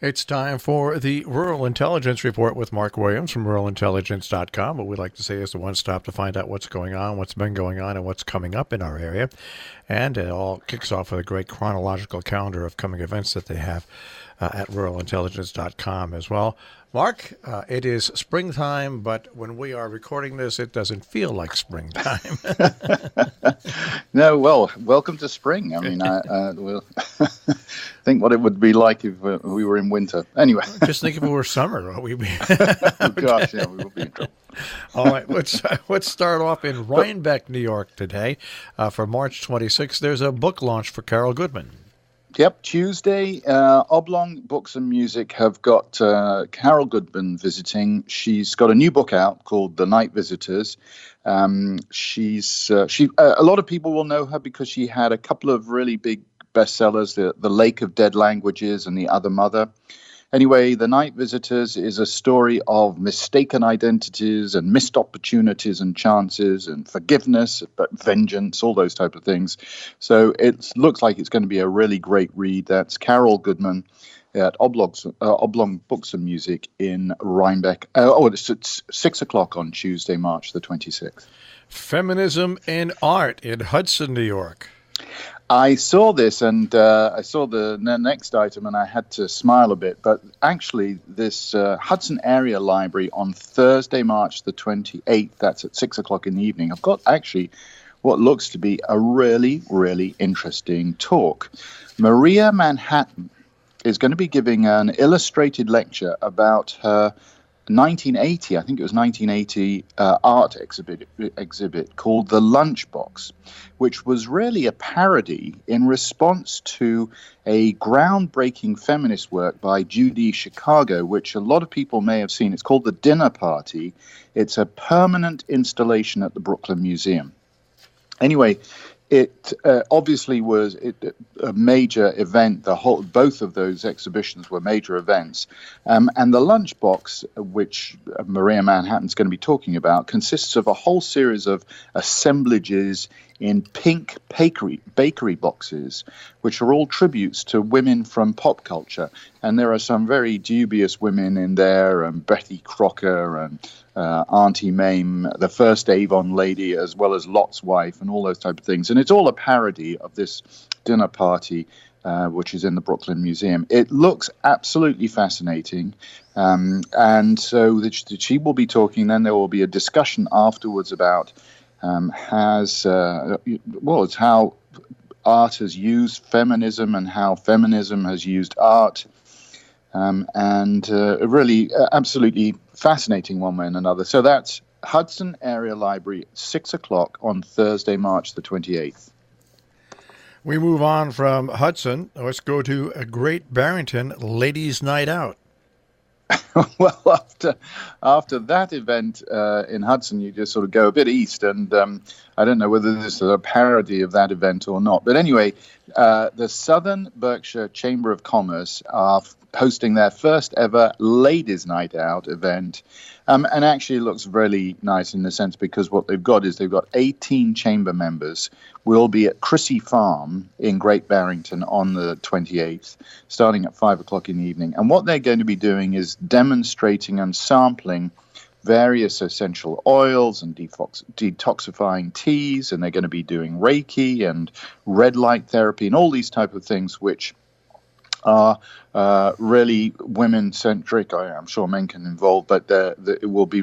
It's time for the Rural Intelligence Report with Mark Williams from ruralintelligence.com. What we like to say is the one stop to find out what's going on, what's been going on, and what's coming up in our area. And it all kicks off with a great chronological calendar of coming events that they have at ruralintelligence.com as well. Mark, it is springtime, but when we are recording this, it doesn't feel like springtime. No, well, welcome to spring. I mean, we'll think what it would be like if we were in winter. Anyway. Just think if it were summer. We'd be oh, gosh, yeah, we would be in trouble. All right, let's start off in Rhinebeck, New York today. For March 26th, there's a book launch for Carol Goodman. Yep, Tuesday, Oblong Books and Music have got Carol Goodman visiting. She's got a new book out called The Night Visitors. A lot of people will know her because she had a couple of really big bestsellers, The Lake of Dead Languages and The Other Mother. Anyway, The Night Visitors is a story of mistaken identities and missed opportunities and chances and forgiveness, but vengeance, all those type of things. So it looks like it's going to be a really great read. That's Carol Goodman at Oblong Books and Music in Rhinebeck. It's 6 o'clock on Tuesday, March the 26th. Feminism in Art in Hudson, New York. I saw this and I saw the next item and I had to smile a bit. But actually, this Hudson Area Library on Thursday, March the 28th, that's at 6 o'clock in the evening, I've got actually what looks to be a really, really interesting talk. Maria Manhattan is going to be giving an illustrated lecture about her 1980, I think it was 1980 art exhibit called The Lunchbox, which was really a parody in response to a groundbreaking feminist work by Judy Chicago, which a lot of people may have seen. It's called The Dinner Party. It's a permanent installation at the Brooklyn Museum. Anyway, it obviously was a major event. Both of those exhibitions were major events. And the Lunchbox, which Maria Manhattan's going to be talking about, consists of a whole series of assemblages in pink bakery boxes, which are all tributes to women from pop culture. And there are some very dubious women in there, and Betty Crocker and Auntie Mame, the first Avon lady, as well as Lot's wife, and all those type of things. And it's all a parody of this dinner party, which is in the Brooklyn Museum. It looks absolutely fascinating. And so she will be talking. Then there will be a discussion afterwards about it's how art has used feminism and how feminism has used art. Really absolutely fascinating one way and another. So that's Hudson Area Library, 6 o'clock on Thursday, March the 28th. We move on from Hudson. Let's go to Great Barrington Ladies' Night Out. Well, after that event in Hudson, you just sort of go a bit east, and I don't know whether this is a parody of that event or not. But anyway, the Southern Berkshire Chamber of Commerce are hosting their first ever Ladies' Night Out event. And actually it looks really nice in the sense because what they've got 18 chamber members will be at Chrissy Farm in Great Barrington on the 28th, starting at 5 o'clock in the evening. And what they're going to be doing is demonstrating and sampling various essential oils and detoxifying teas, and they're going to be doing Reiki and red light therapy and all these type of things which are really women-centric. I'm sure men can involve, but it will be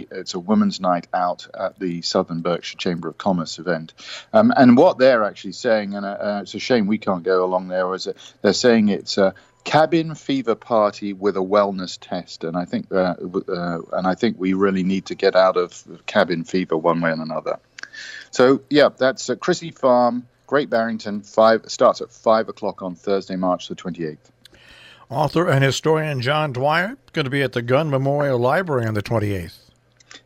it's a women's night out at the Southern Berkshire Chamber of Commerce event. And what they're actually saying, and it's a shame we can't go along there, is that they're saying it's a cabin fever party with a wellness test. And I think we really need to get out of cabin fever one way or another. So, yeah, that's Chrissy Farm, Great Barrington, starts at 5 o'clock on Thursday, March the 28th. Author and historian John Dwyer going to be at the Gunn Memorial Library on the 28th.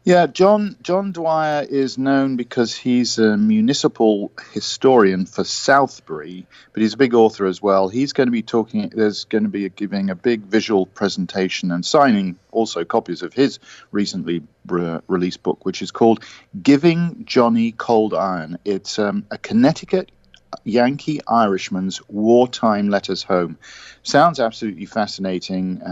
Yeah, John Dwyer is known because he's a municipal historian for Southbury, but he's a big author as well. He's going to be giving a big visual presentation and signing also copies of his recently released book, which is called Giving Johnny Cold Iron. It's a Connecticut Yankee Irishman's Wartime Letters Home. Sounds absolutely fascinating.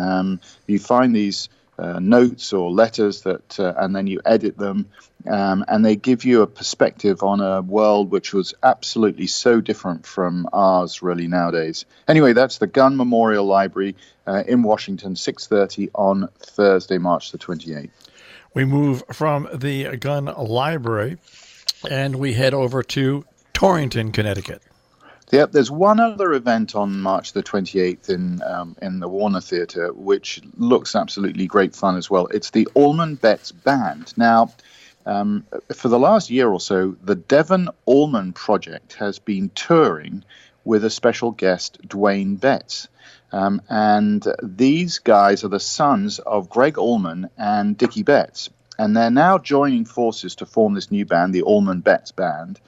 You find these notes or letters that, and then you edit them, and they give you a perspective on a world which was absolutely so different from ours, really, nowadays. Anyway, that's the Gun Memorial Library in Washington, 6:30 on Thursday, March the 28th. We move from the gun library and we head over to Torrington, Connecticut. Yep, there's one other event on March the 28th in the Warner Theatre, which looks absolutely great fun as well. It's the Allman Betts Band. Now, for the last year or so, the Devon Allman Project has been touring with a special guest, Dwayne Betts. And these guys are the sons of Greg Allman and Dickie Betts. And they're now joining forces to form this new band, the Allman Betts Band.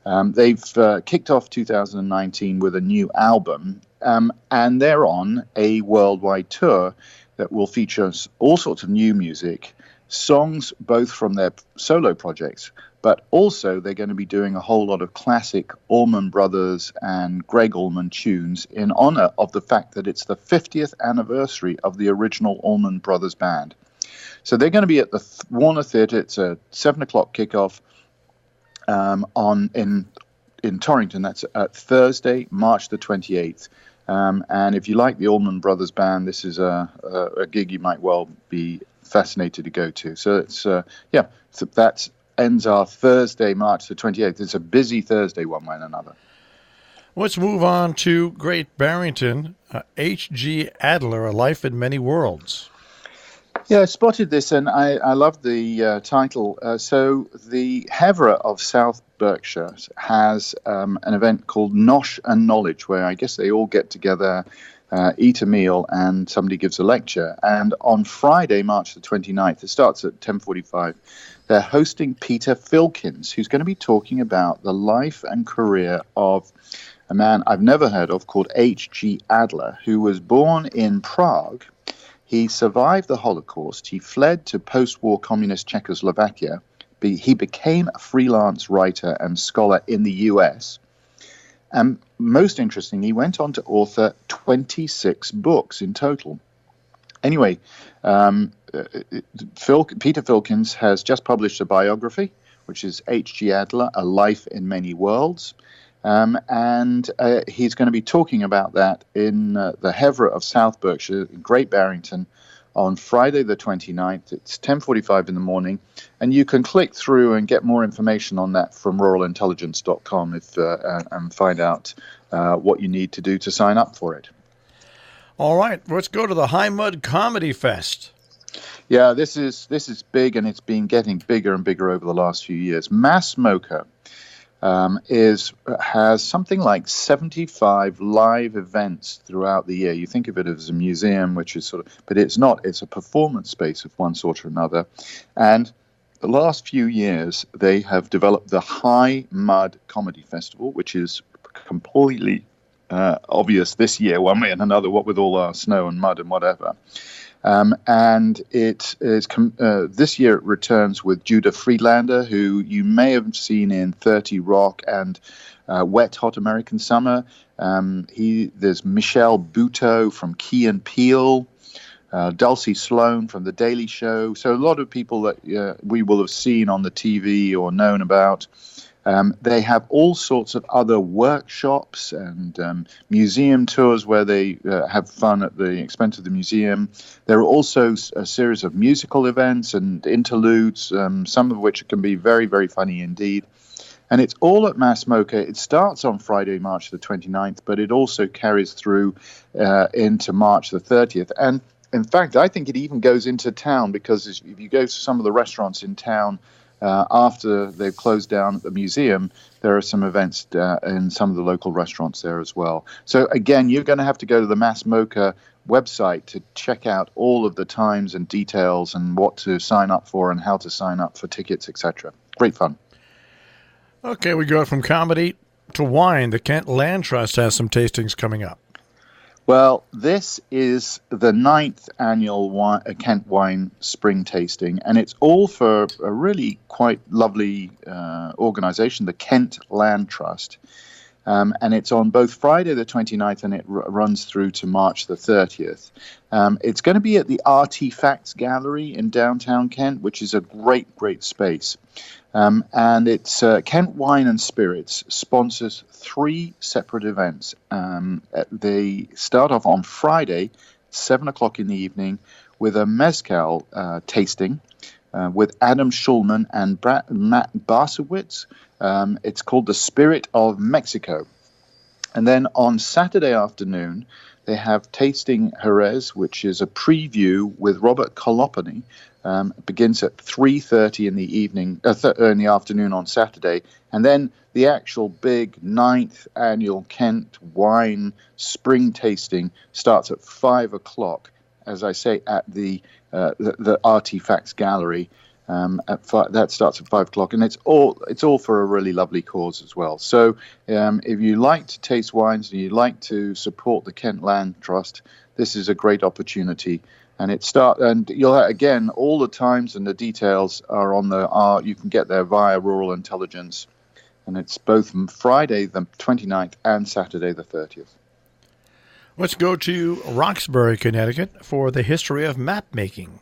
They've kicked off 2019 with a new album, and they're on a worldwide tour that will feature all sorts of new music, songs both from their solo projects, but also they're going to be doing a whole lot of classic Allman Brothers and Greg Allman tunes in honor of the fact that it's the 50th anniversary of the original Allman Brothers Band. So they're going to be at the Warner Theatre. It's a 7 o'clock kickoff. In Torrington. That's Thursday, March the 28th. And if you like the Allman Brothers Band, this is a gig you might well be fascinated to go to. So it's so that ends our Thursday, March the 28th. It's a busy Thursday, one way and another. Let's move on to Great Barrington. H.G. Adler, A Life in Many Worlds. Yeah, I spotted this, and I love the title. So the Hevra of South Berkshire has an event called Nosh and Knowledge, where I guess they all get together, eat a meal, and somebody gives a lecture. And on Friday, March the 29th, it starts at 10:45, they're hosting Peter Filkins, who's going to be talking about the life and career of a man I've never heard of called H.G. Adler, who was born in Prague. He survived the Holocaust. He fled to post-war communist Czechoslovakia. He became a freelance writer and scholar in the US. And most interesting, he went on to author 26 books in total. Anyway, Peter Filkins has just published a biography, which is H.G. Adler, A Life in Many Worlds. And he's going to be talking about that in the Hevra of South Berkshire, in Great Barrington, on Friday the 29th. It's 10:45 in the morning, and you can click through and get more information on that from ruralintelligence.com and find out what you need to do to sign up for it. All right, let's go to the High Mud Comedy Fest. Yeah, this is big, and it's been getting bigger and bigger over the last few years. Mass Smoker has something like 75 live events throughout the year. You think of it as a museum, which is but it's not. It's a performance space of one sort or another. And the last few years, they have developed the High Mud Comedy Festival, which is completely obvious this year, one way and another, what with all our snow and mud and whatever. And it is this year it returns with Judah Friedlander, who you may have seen in 30 Rock and Wet Hot American Summer. There's Michelle Buteau from Key and Peele, Dulcie Sloan from The Daily Show. So a lot of people that we will have seen on the TV or known about. They have all sorts of other workshops and museum tours where they have fun at the expense of the museum. There are also a series of musical events and interludes, some of which can be very, very funny indeed. And it's all at Mass Smoker. It starts on Friday, March the 29th, but it also carries through into March the 30th. And in fact, I think it even goes into town, because if you go to some of the restaurants in town, after they've closed down at the museum, there are some events in some of the local restaurants there as well. So again, you're going to have to go to the Mass Mocha website to check out all of the times and details and what to sign up for and how to sign up for tickets, etc. Great fun. Okay, we go from comedy to wine. The Kent Land Trust has some tastings coming up. Well, this is the 9th annual Kent Wine Spring Tasting, and it's all for a really quite lovely organization, the Kent Land Trust. And it's on both Friday the 29th and it runs through to March the 30th. It's going to be at the Artifacts Gallery in downtown Kent, which is a great, great space. And it's Kent Wine and Spirits sponsors 3 separate events. They start off on Friday, 7 o'clock in the evening, with a mezcal tasting with Adam Schulman and Matt Barsowitz. It's called The Spirit of Mexico. And then on Saturday afternoon, they have Tasting Jerez, which is a preview with Robert Colopany. It begins at 3:30 in the evening, in the afternoon on Saturday. And then the actual big 9th annual Kent Wine Spring Tasting starts at 5 o'clock, as I say, at the Artifacts Gallery. That starts at 5 o'clock, and it's all for a really lovely cause as well. So if you like to taste wines and you like to support the Kent Land Trust, this is a great opportunity. And you'll again, all the times and the details are on you can get there via Rural Intelligence, and it's both Friday the 29th and Saturday the 30th. Let's go to Roxbury, Connecticut for the history of map making.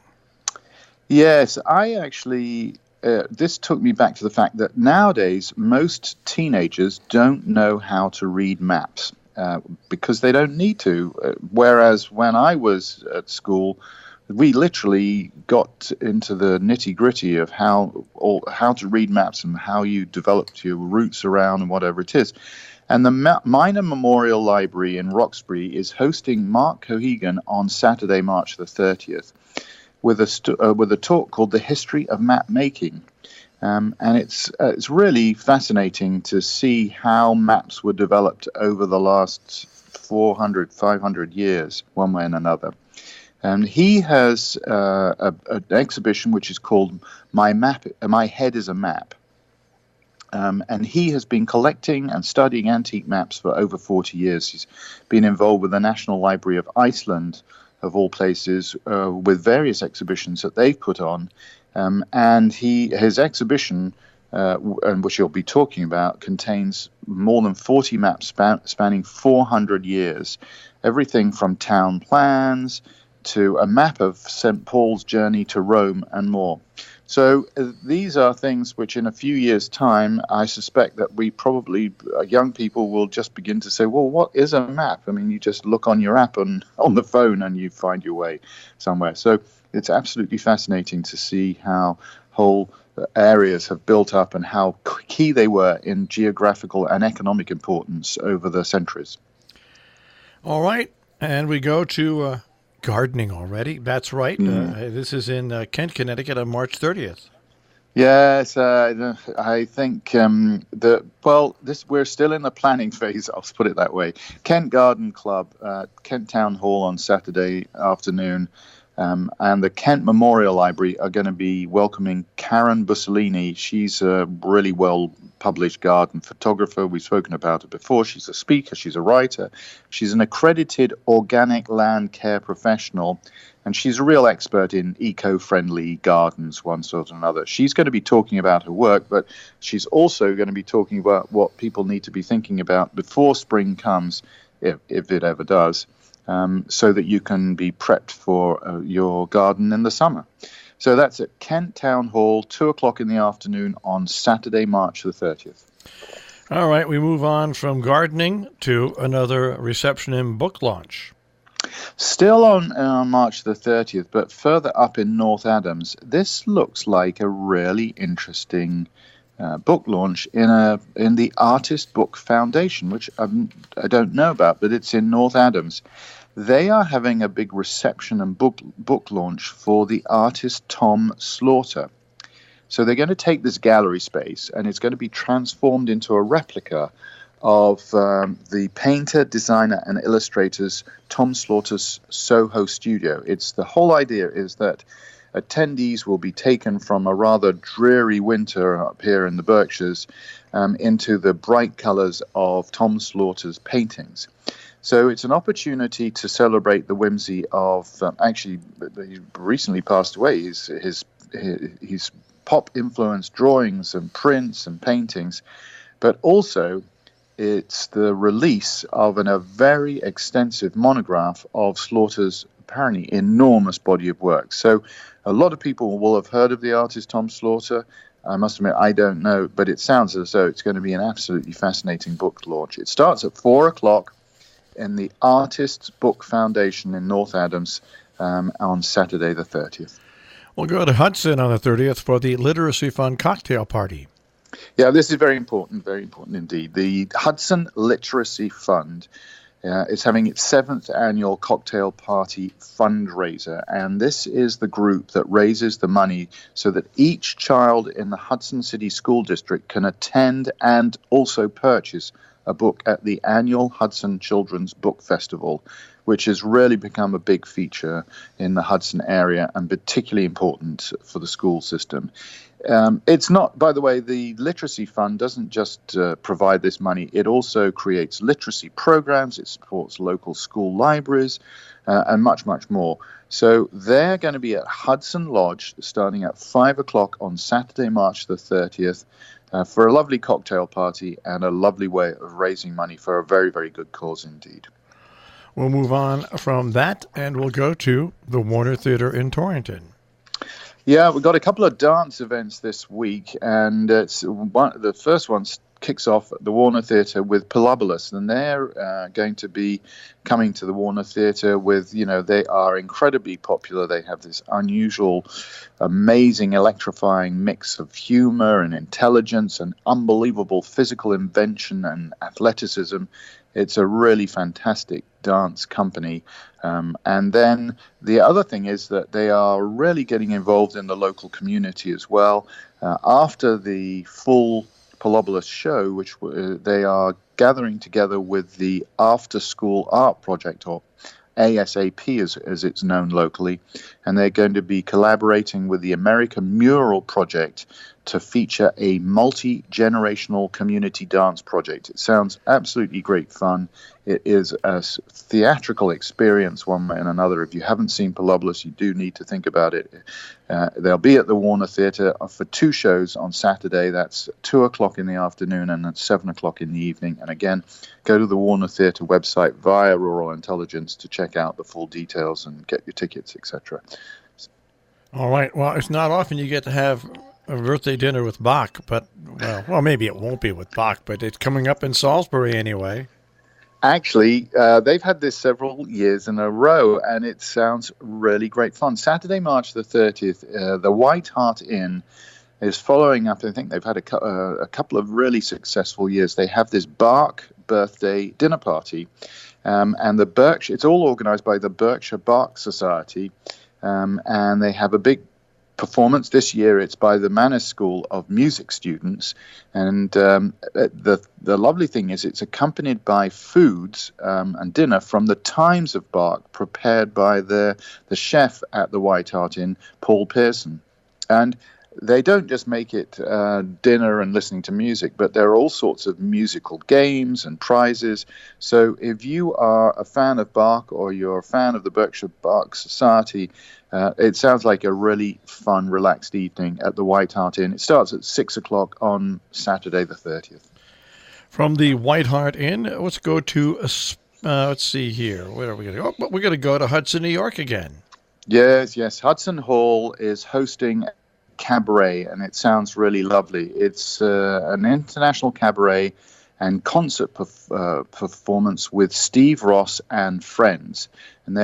Yes, I actually, this took me back to the fact that nowadays most teenagers don't know how to read maps because they don't need to. Whereas when I was at school, we literally got into the nitty-gritty of how to read maps and how you developed your routes around and whatever it is. And the Minor Memorial Library in Roxbury is hosting Mark Cohegan on Saturday, March the 30th. With a talk called The History of Map Making. And it's really fascinating to see how maps were developed over the last 400, 500 years, one way and another. And he has an exhibition which is called My Head is a Map. And he has been collecting and studying antique maps for over 40 years. He's been involved with the National Library of Iceland, of all places, with various exhibitions that they've put on. And his exhibition, and which you'll be talking about, contains more than 40 maps spanning 400 years, everything from town plans to a map of St. Paul's journey to Rome and more. So these are things which in a few years' time, I suspect that we probably, young people will just begin to say, well, what is a map? I mean, you just look on your app on the phone and you find your way somewhere. So it's absolutely fascinating to see how whole areas have built up and how key they were in geographical and economic importance over the centuries. All right. And we go to gardening already. That's right. This is in Kent, Connecticut on March 30th. Yes, I think we're still in the planning phase. I'll put it that way. Kent Garden Club, Kent Town Hall on Saturday afternoon, and the Kent Memorial Library are going to be welcoming Karen Bussolini. She's a really well-published garden photographer. We've spoken about her before. She's a speaker. She's a writer. She's an accredited organic land care professional, and she's a real expert in eco-friendly gardens, one sort or another. She's going to be talking about her work, but she's also going to be talking about what people need to be thinking about before spring comes, if it ever does, so that you can be prepped for your garden in the summer. So that's at Kent Town Hall, 2 o'clock in the afternoon on Saturday, March the 30th. All right, we move on from gardening to another reception and book launch. Still on March the 30th, but further up in North Adams. This looks like a really interesting book launch in the Artist Book Foundation, which I don't know about, but it's in North Adams. They are having a big reception and book launch for the artist Tom Slaughter. So they're going to take this gallery space, and it's going to be transformed into a replica of the painter, designer, and illustrator's Tom Slaughter's Soho studio. The whole idea is that attendees will be taken from a rather dreary winter up here in the Berkshires into the bright colors of Tom Slaughter's paintings. So it's an opportunity to celebrate the whimsy of, actually, he recently passed away, his pop-influenced drawings and prints and paintings, but also It's the release of a very extensive monograph of Slaughter's apparently enormous body of work. So a lot of people will have heard of the artist Tom Slaughter. I must admit, I don't know, but it sounds as though it's going to be an absolutely fascinating book launch. It starts at 4 o'clock in the Artists Book Foundation in North Adams on Saturday the 30th. We'll go to Hudson on the 30th for the Literacy Fund cocktail party. Yeah, this is very important indeed. The Hudson Literacy Fund is having its 7th annual cocktail party fundraiser, and this is the group that raises the money so that each child in the Hudson City School District can attend and also purchase a book at the annual Hudson Children's Book Festival, which has really become a big feature in the Hudson area and particularly important for the school system. It's not, by the way, the Literacy Fund doesn't just provide this money. It also creates literacy programs. It supports local school libraries and much, much more. So they're going to be at Hudson Lodge starting at 5 o'clock on Saturday, March the 30th. For a lovely cocktail party and a lovely way of raising money for a very, very good cause indeed. We'll move on from that and we'll go to the Warner Theatre in Torrington. Yeah, we've got a couple of dance events this week, and the first one kicks off at the Warner Theatre with Pilobolus, and they're going to be coming to the Warner Theatre with, they are incredibly popular. They have this unusual, amazing, electrifying mix of humor and intelligence and unbelievable physical invention and athleticism. It's a really fantastic dance company. And then the other thing is that they are really getting involved in the local community as well. After the full Pilobolus show, which they are gathering together with the After School Art Project, or ASAP as it's known locally, and they're going to be collaborating with the American Mural Project to feature a multi-generational community dance project. It sounds absolutely great fun. It is a theatrical experience one way and another. If you haven't seen Pilobolus, you do need to think about it. They'll be at the Warner Theatre for 2 shows on Saturday. That's 2 o'clock in the afternoon and at 7 o'clock in the evening. And again, go to the Warner Theatre website via Rural Intelligence to check out the full details and get your tickets, etc. All right. Well, it's not often you get to have a birthday dinner with Bach, but, well, maybe it won't be with Bach, but it's coming up in Salisbury anyway. Actually, they've had this several years in a row, and it sounds really great fun. Saturday, March the 30th, the White Hart Inn is following up. I think they've had a couple of really successful years. They have this Bach birthday dinner party, and the Berkshire. It's all organized by the Berkshire Bach Society, and they have a big performance. This year it's by the Mannes School of Music students, and the lovely thing is it's accompanied by foods and dinner from the Times of Bach prepared by the chef at the White Hart Inn, Paul Pearson. And they don't just make it dinner and listening to music, but there are all sorts of musical games and prizes. So if you are a fan of Bach or you're a fan of the Berkshire Bach Society, it sounds like a really fun, relaxed evening at the White Hart Inn. It starts at 6 o'clock on Saturday the 30th. From the White Hart Inn, let's go to, let's see here. Where are we going to go? Oh, we're going to go to Hudson, New York again. Yes. Hudson Hall is hosting cabaret, and it sounds really lovely. It's an international cabaret and concert performance with Steve Ross and friends, and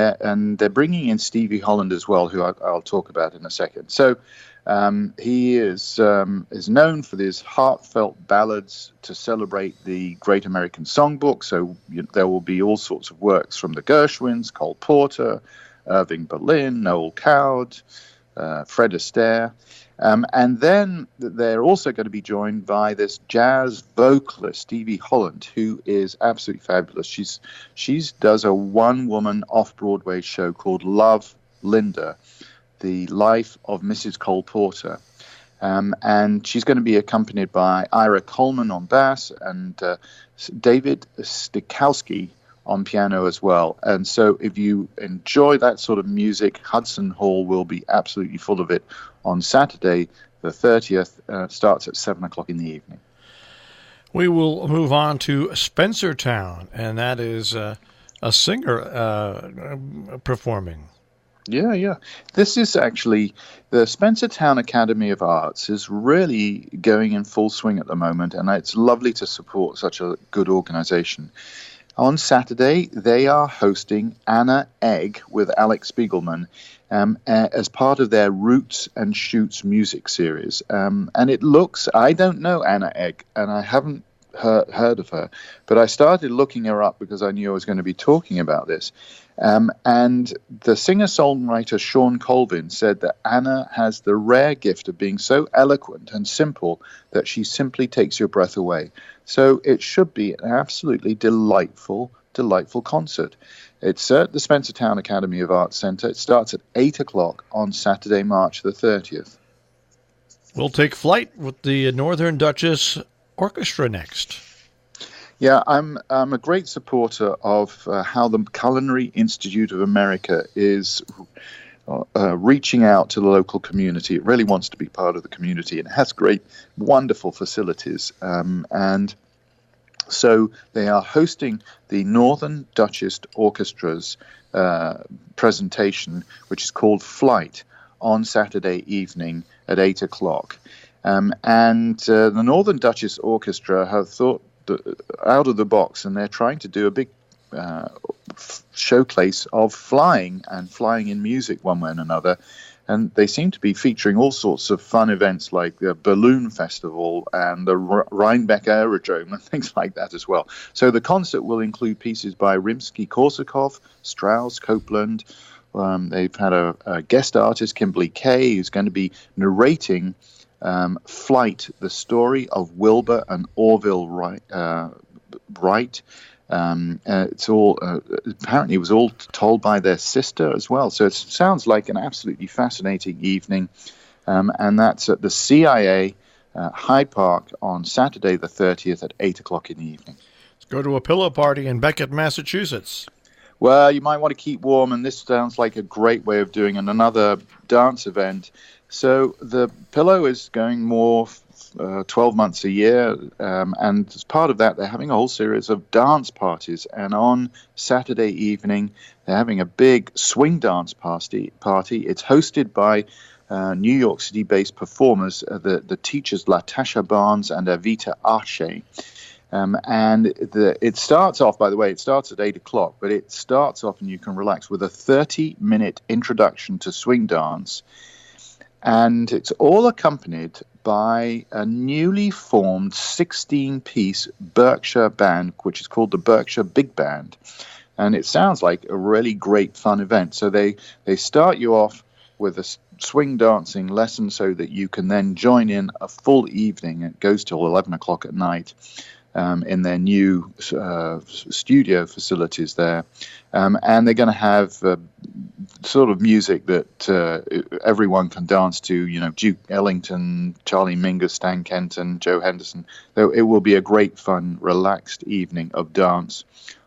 they're bringing in Stevie Holland as well, who I'll talk about in a second. So he is known for these heartfelt ballads to celebrate the Great American Songbook. So there will be all sorts of works from the Gershwins, Cole Porter, Irving Berlin, Noel Coward, Fred Astaire. And then they're also going to be joined by this jazz vocalist, Stevie Holland, who is absolutely fabulous. She does a one-woman off-Broadway show called Love, Linda, The Life of Mrs. Cole Porter. And she's going to be accompanied by Ira Coleman on bass and David Stikowski on piano as well. And so if you enjoy that sort of music, Hudson Hall will be absolutely full of it on Saturday the 30th. Starts at 7 o'clock in the evening. We will move on to Spencertown, and that is a singer performing. Yeah. This is actually the Spencertown Academy of Arts is really going in full swing at the moment, and it's lovely to support such a good organization. On Saturday, they are hosting Anna Egg with Alex Spiegelman as part of their Roots and Shoots music series. And it looks, I don't know Anna Egg, and I haven't heard of her, but I started looking her up because I knew I was going to be talking about this. And the singer-songwriter Sean Colvin said that Anna has the rare gift of being so eloquent and simple that she simply takes your breath away. So it should be an absolutely delightful concert. It's at the Spencertown Academy of Arts Centre. It starts at 8 o'clock on Saturday, March the 30th. We'll take flight with the Northern Duchess Orchestra next. Yeah, I'm a great supporter of how the Culinary Institute of America is reaching out to the local community. It really wants to be part of the community, and it has great, wonderful facilities. And so they are hosting the Northern Duchess Orchestra's presentation, which is called Flight, on Saturday evening at 8 o'clock. And the Northern Duchess Orchestra have thought out of the box, and they're trying to do a big showcase of flying and flying in music one way and another. And they seem to be featuring all sorts of fun events like the Balloon Festival and the Rhinebeck Aerodrome and things like that as well. So the concert will include pieces by Rimsky-Korsakov, Strauss, Copland. They've had a guest artist, Kimberly Kay, who's going to be narrating Flight, the story of Wilbur and Orville Wright. It's all apparently it was all told by their sister as well. So it sounds like an absolutely fascinating evening, and that's at the CIA Hyde Park on Saturday the 30th at 8 o'clock in the evening. Let's go to a pillow party in Beckett, Massachusetts. Well, you might want to keep warm, and this sounds like a great way of doing another dance event. So the Pillow is going more 12 months a year, and as part of that, they're having a whole series of dance parties. And on Saturday evening, they're having a big swing dance party. It's hosted by New York City-based performers, the teachers Latasha Barnes and Evita Arche. And it starts off, by the way, it starts at 8 o'clock, but it starts off, and you can relax, with a 30-minute introduction to swing dance. And it's all accompanied by a newly formed 16-piece Berkshire band, which is called the Berkshire Big Band. And it sounds like a really great fun event. So they start you off with a swing dancing lesson so that you can then join in a full evening. It goes till 11 o'clock at night. In their new studio facilities there. And they're going to have sort of music that everyone can dance to, you know, Duke Ellington, Charlie Mingus, Stan Kenton, Joe Henderson. It will be a great, fun, relaxed evening of dance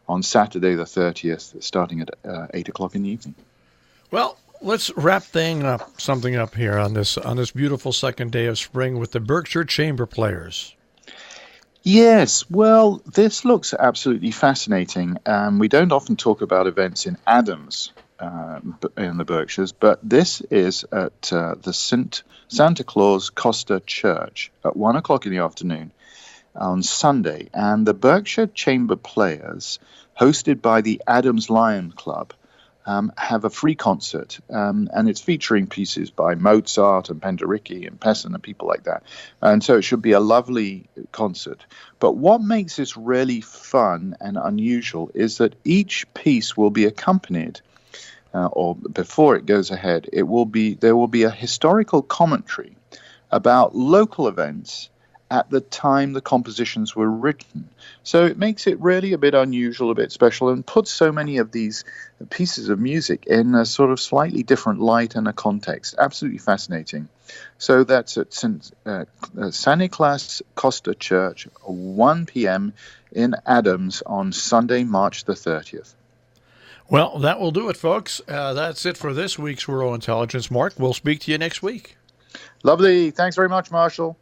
on Saturday the 30th, starting at 8 o'clock in the evening. Well, let's wrap something up here on this beautiful second day of spring with the Berkshire Chamber Players. Yes, well, this looks absolutely fascinating. We don't often talk about events in Adams in the Berkshires, but this is at the Santa Claus Costa Church at 1 o'clock in the afternoon on Sunday. And the Berkshire Chamber Players, hosted by the Adams Lion Club, have a free concert, and it's featuring pieces by Mozart and Penderecki and Pessin and people like that. And so it should be a lovely concert. But what makes this really fun and unusual is that each piece will be accompanied, or before it goes ahead, there will be a historical commentary about local events at the time the compositions were written. So it makes it really a bit unusual, a bit special, and puts so many of these pieces of music in a sort of slightly different light and a context. Absolutely fascinating. So that's at Stanislas Costa Church, 1 p.m. in Adams on Sunday, March the 30th. Well, that will do it, folks. That's it for this week's Rural Intelligence. Mark, we'll speak to you next week. Lovely. Thanks very much, Marshall.